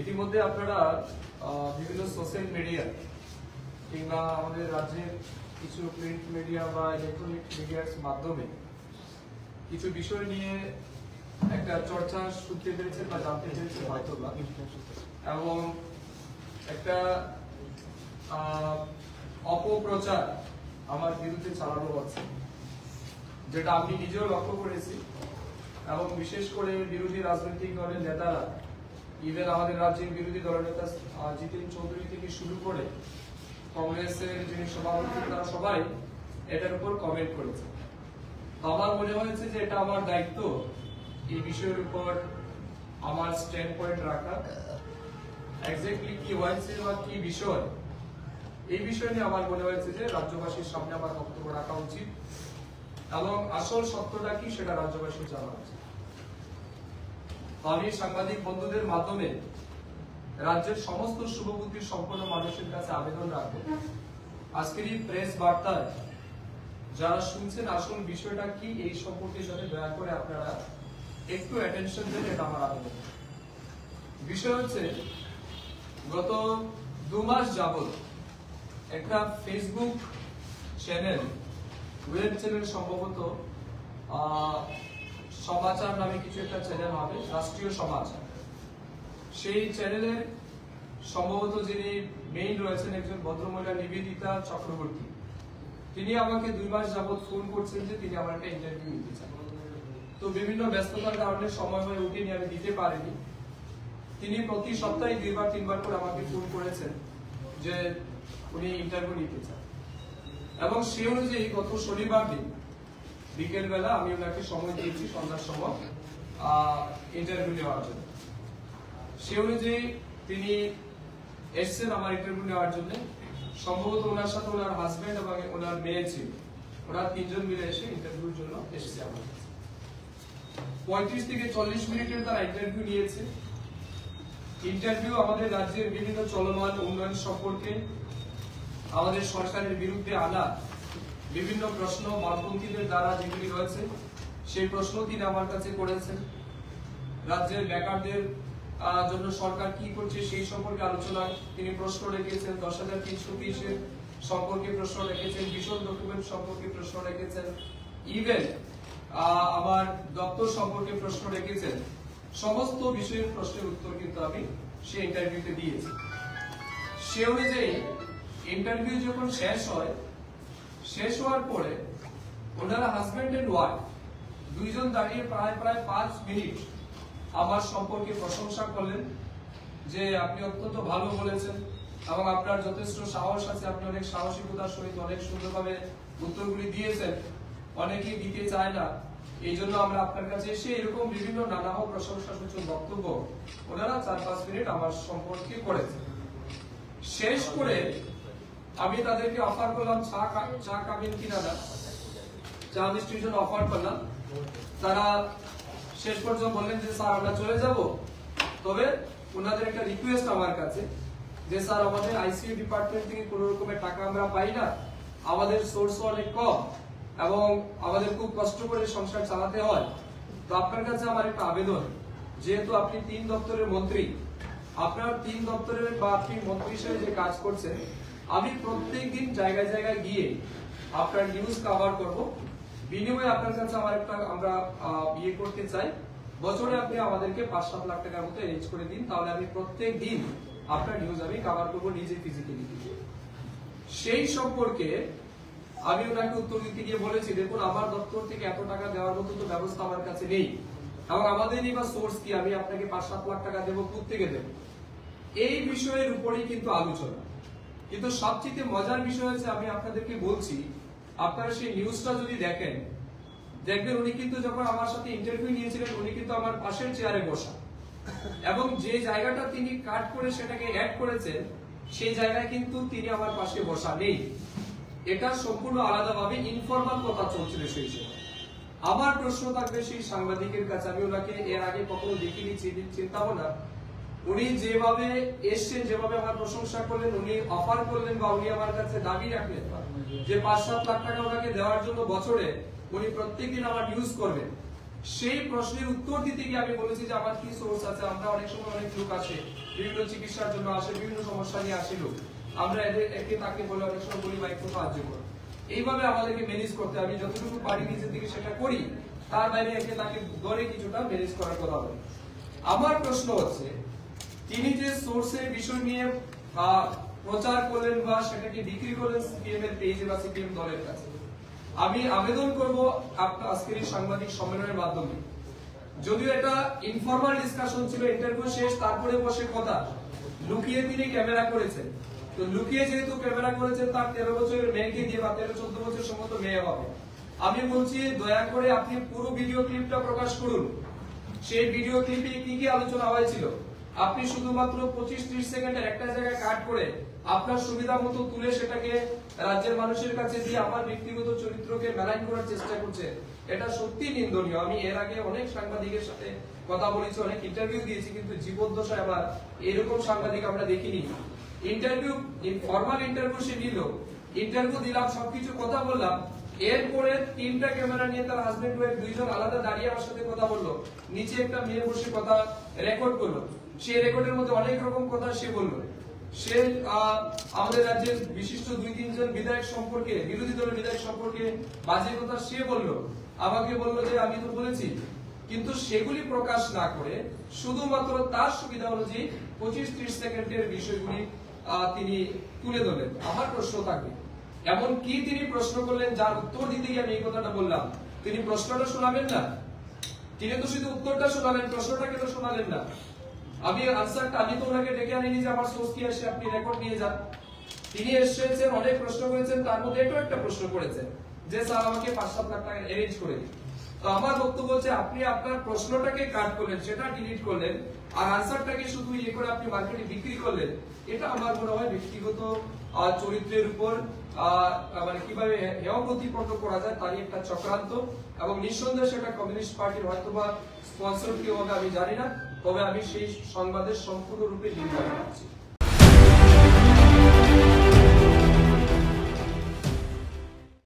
ইতিমধ্যে আপনারা বিভিন্ন সোশ্যাল মিডিয়া কিংবা আমাদের রাজ্যের কিছু প্রিন্ট মিডিয়া বা ইলেকট্রনিক মিডিয়ার মাধ্যমে কিছু বিষয় নিয়ে একটা চর্চা শুনতে পেরেছেন বা জানতে পেরেছেন হয়তো বা, এবং একটা অপপ্রচার আমার বিরুদ্ধে চালানো হচ্ছে, যেটা আমি নিজেও লক্ষ্য করেছি। এবং বিশেষ করে বিরোধী রাজনৈতিক দলের নেতারা, ইভেন আমাদের রাজ্যের বিরোধী দলনেতা জিতেন চৌধুরী থেকে শুরু করে কংগ্রেসের যিনি সভাপতি, তারা সবাই এটার উপর কমেন্ট করেছে। তো আমার মনে হয়েছে যে এটা আমার দায়িত্ব এই বিষয়ের উপর আমার স্ট্যান্ড পয়েন্ট রাখা। এক্স্যাক্টলি কি হয়েছে বা কি বিষয়, এই বিষয় নিয়ে আমার মনে হয়েছে যে রাজ্যবাসীর সামনে আমার বক্তব্য রাখা উচিত এবং আসল সত্যটা কি সেটা রাজ্যবাসী জানা উচিত। আমি সাংবাদিক বন্ধুদের মাধ্যমে রাজ্যের সমস্ত শুভবুদ্ধি সম্পন্ন মানুষের কাছে আবেদন রাখবো, আজকের এই প্রেস বার্তায় যারা শুনছেন আসল বিষয়টা কি এই সম্পর্কে যাতে দয়া করে আপনারা একটু অ্যাটেনশন দেন, এটা আমার আবেদন। বিষয় হচ্ছে, গত 2 মাস যাবত একটা ফেসবুক চ্যানেল, ওয়েব চ্যানেল, সম্ভবত সমাচার নামে কিছু একটা চ্যানেল হবে, রাষ্ট্রীয় সমাচার, সেই চ্যানেলের সম্ভবত যিনি মেইন রয়েছেন একজন ভদ্রমহিলা নিবেদিতা চক্রবর্তী, তিনি আমাকে 2 মাস যাবত ফোন করছেন যে তিনি আমার একটা ইন্টারভিউ নিতে চান। তো বিভিন্ন ব্যস্ততার কারণে সময় হয়ে উঠেনি, আমি দিতে পারিনি। তিনি প্রতি সপ্তাহে 2-3 বার করে আমাকে ফোন করেছেন যে উনি ইন্টারভিউ নিতে চান, এবং সে অনুযায়ী গত শনিবার দিন বিকেল বেলা আমি ওনাকে সময় দিয়েছি সন্ধ্যার সময় ইন্টারভিউ নেওয়ার জন্য। সে অনুযায়ী তিনি এসছেন আমার ইন্টারভিউ নেওয়ার জন্য। সম্ভবত ওনার সাথে ওনার হাজবেন্ড এবং ওনার মেয়ে ছিল, ওরা 3 জন মিলে এসে ইন্টারভিউর জন্য এসেছে আমার কাছে। 35 থেকে 40 মিনিটের তারা ইন্টারভিউ নিয়েছে। ইন্টারভিউ আমাদের রাজ্যের বিভিন্ন চলমান উন্নয়ন সম্পর্কে, আমাদের সরকারের বিরুদ্ধে আনা বিভিন্ন প্রশ্ন বামপন্থীদের দ্বারা যেগুলি রয়েছে সেই প্রশ্ন তিনি আমার কাছে করেছেন। রাজ্যের বেকারদের জন্য সরকার কি করছে সেই সম্পর্কে আলোচনায় তিনি প্রশ্ন রেখেছেন। 10,330 এর সম্পর্কে প্রশ্ন রেখেছেন, ভিশন ডকুমেন্ট সম্পর্কে প্রশ্ন রেখেছেন, ইভেন আমার দপ্তর সম্পর্কে প্রশ্ন রেখেছেন। সমস্ত বিষয়ের প্রশ্নের উত্তর কিন্তু আমি সেই ইন্টারভিউতে দিয়েছি। সে অনুযায়ী ইন্টারভিউ যখন শেষ হওয়ার পরে ওনারা হাজবেন্ড এন্ড ওয়াইফ দুইজন দাঁড়িয়ে প্রায় 5 মিনিট আমার সম্পর্কে প্রশংসা করলেন যে আপনি অত্যন্ত ভালো বলেছেন এবং আপনার যথেষ্ট সাহস আছে, আপনি অনেক সাহসিকতার সহিত অনেক সুন্দরভাবে উত্তরগুলি দিয়েছেন, অনেকেই দিতে চায় না, এই জন্য আমরা আপনার কাছে এসে এরকম বিভিন্ন নানা প্রশংসাসূচক বক্তব্য ওনারা 4-5 মিনিট আমার সম্পর্কে করেছেন। শেষ করে আমি তাদেরকে অফার করলাম চা খাবেন কিনা, চা মিষ্টির জন্য অফার করলাম। তারা শেষ পর্যন্ত বললেন যে স্যার আমরা চলে যাব, তবে ওনাদের একটা রিকোয়েস্ট আমার কাছে যে স্যার আমাদের আইসিইউ ডিপার্টমেন্ট থেকে কোনো রকমের টাকা আমরা পাই না, আমাদের সোর্স অনেক কম এবং আমাদের খুব কষ্ট করে সংসার চালাতে হয়। তো আপনার কাছে আমার একটা আবেদন, যেহেতু আপনি 3 দপ্তরের মন্ত্রী, আপনার 3 দপ্তরের বা আপনি মন্ত্রী হিসেবে যে কাজ করছেন, আমি প্রত্যেকদিন জায়গায় জায়গায় গিয়ে আপনার নিউজ কভার করব। বিনিময়ে আপনার কাছে আমরা বিয়ে করতে চাই, বছরে আপনি আমাদেরকে 5-7 লাখ টাকার মতো অ্যারেঞ্জ করে দিন, তাহলে আমি প্রত্যেক দিন আপনার নিউজ আমি কভার করবো নিজে ফিজিক্যালি। সেই সম্পর্কে আমি ওনাকে উত্তর দিতে গিয়ে বলেছি, দেখুন আমার দপ্তর থেকে এত টাকা দেওয়ার মতো তো ব্যবস্থা আমার কাছে নেই, এবং আমাদেরই বা সোর্স কি, আমি আপনাকে 5-7 লাখ টাকা দেবো, কোত্থেকে দেবো? এই বিষয়ের উপরেই কিন্তু আলোচনা। কিন্তু সবচেয়ে মজার বিষয় হচ্ছে, আমি আপনাদেরকে বলছি, আপনারা সেই নিউজটা যদি দেখবেন উনি কিন্তু যখন আমার সাথে ইন্টারভিউ নিয়েছিলেন উনি কিন্তু আমার পাশের চেয়ারে বসা, এবং যে জায়গাটা তিনি কাট করে সেটাকে অ্যাড করেছেন সেই জায়গায় কিন্তু তিনি আমার পাশে বসা নেই। এটা সম্পূর্ণ আলাদাভাবে ইনফরমাল কথা চলছিল সেই সময়। আমার প্রশ্ন থাকবে সেই সাংবাদিকের কাছে, আমি ওনাকে এর আগে কখনো দেখিনি, চিন্তাও না, উনি যেভাবে এসছেন, যেভাবে আমার প্রশংসা করলেন, উনি অফার করলেন বা উনি আমার কাছে দাবি রাখলেন যে 5-7 লাখ টাকা ওনাকে দেওয়ার জন্য বছরে উনি প্রত্যেকদিন আমার নিউজ করবেন, সেই প্রশ্নের উত্তর দিতে গিয়ে আমি বলেছি যে আমার কি সোর্স আছে, আমরা অনেক সময় অনেক লোক আসে বিভিন্ন চিকিৎসার জন্য আসে, বিভিন্ন সমস্যা নিয়ে আসে লোক, আমরা একে তাকে বলে অনেক সময় বলি ভাই একটু সাহায্য করো। এইভাবে আমাদেরকে ম্যানেজ করতে, আমি যতটুকু পারি নিজের দিকে সেটা করি, তার বাইরে একে তাকে ধরে কিছুটা ম্যানেজ করার কথা বলি। আমার প্রশ্ন হচ্ছে তিনি যে সোর্সের বিষয় নিয়ে প্রচার করলেন বা সেটাকে বিক্রি করলেন সিপিএম এর পেজে বা সিপিএম দলের কাছে, আমি আবেদন করব আপনার আজকের এই সাংবাদিক সম্মেলনের মাধ্যমে, যদিও এটা ইনফরমাল ডিসকাশন ছিল, ইন্টারভিউ শেষ তারপরে বসে কথা, লুকিয়ে তিনি ক্যামেরা করেছেন। তো লুকিয়ে যেহেতু ক্যামেরা করেছেন, তার 13 বছরের মেয়েকে দিয়ে বা 13-14 বছর সম্ভবত মেয়ে হবে, আমি বলছি দয়া করে আপনি পুরো ভিডিও ক্লিপটা প্রকাশ করুন। সেই ভিডিও ক্লিপে কি কি আলোচনা হয়েছিল আপনি শুধুমাত্র 25-30 সেকেন্ডের একটা জায়গায় কাট করে আপনার সুবিধা মতো তুলে সেটাকে রাজ্যের মানুষের কাছে দিয়ে আমার ব্যক্তিগত চরিত্রকে মেলাইন করার চেষ্টা করছে, এটা সত্যি নিন্দনীয়। আমি এর আগে অনেক সাংবাদিকের সাথে কথা বলেছি, অনেক ইন্টারভিউ দিয়েছি, কিন্তু জীবদ্দশায় আবার এরকম সাংবাদিক আমরা দেখিনি। ইন্টারভিউ, ফর্মাল ইন্টারভিউ সে নিল, ইন্টারভিউ দিলাম, সবকিছু কথা বললাম, এরপরে 3টা ক্যামেরা নিয়ে তার হাজবেন্ড ওয়াইফ দুইজন আলাদা দাঁড়িয়ে আমার সাথে কথা বললো, নিচে একটা মেয়ে বসে কথা রেকর্ড করলো, সেই রেকর্ডের মধ্যে অনেক রকম কথা সে বললো। সে আমাদের রাজ্যের বিশিষ্ট 2-3 জন বিধায়ক সম্পর্কে, বিরোধী দলের বিধায়ক সম্পর্কে বাজে কথা সে বললো, আমাকে বললো যে আমি তো বলেছি, কিন্তু সেগুলি প্রকাশ না করে শুধুমাত্র তার সুবিধা অনুযায়ী 25-30 সেকেন্ডের বিষয়গুলি তিনি তুলে ধরলেন। আমার প্রশ্ন থাকবে, এমন কি তিনি প্রশ্ন করলেন যার উত্তর দিতে গিয়ে আমি এই কথাটা বললাম, তিনি প্রশ্নটা শোনাবেন না? তিনি তো শুধু উত্তরটা শোনালেন, প্রশ্নটাকে তো শোনালেন না। আমি আনসারটা, আমি তো ওনাকে ডেকে আনিনি যে আমার সোর্স কি আসে আপনি রেকর্ড নিয়ে যান। তিনি এসেছেন, অনেক প্রশ্ন করেছেন, তার মধ্যে এটাও একটা প্রশ্ন করেছেন যে স্যার আমাকে 5-7 লাখ টাকা অ্যারেঞ্জ করে দিন। তো আমার বক্তব্য হচ্ছে আপনি আপনার প্রশ্নটাকে কাট করলেন, সেটা ডিলিট করলেন, আর আনসারটাকে শুধু ইয়ে করে আপনি মার্কেটে বিক্রি করলেন। এটা আমার মনে হয় ব্যক্তিগত চরিত্রের উপর মানে কিভাবে হেয় প্রতিপন্ন করা যায় তারই একটা চক্রান্ত, এবং নিঃসন্দেহে সেটা কমিউনিস্ট পার্টির হয়তোবা স্পন্সর কি হবে আমি জানি না, তবে আমি সেই সংবাদের সম্পূর্ণরূপে নিন্দা করছি।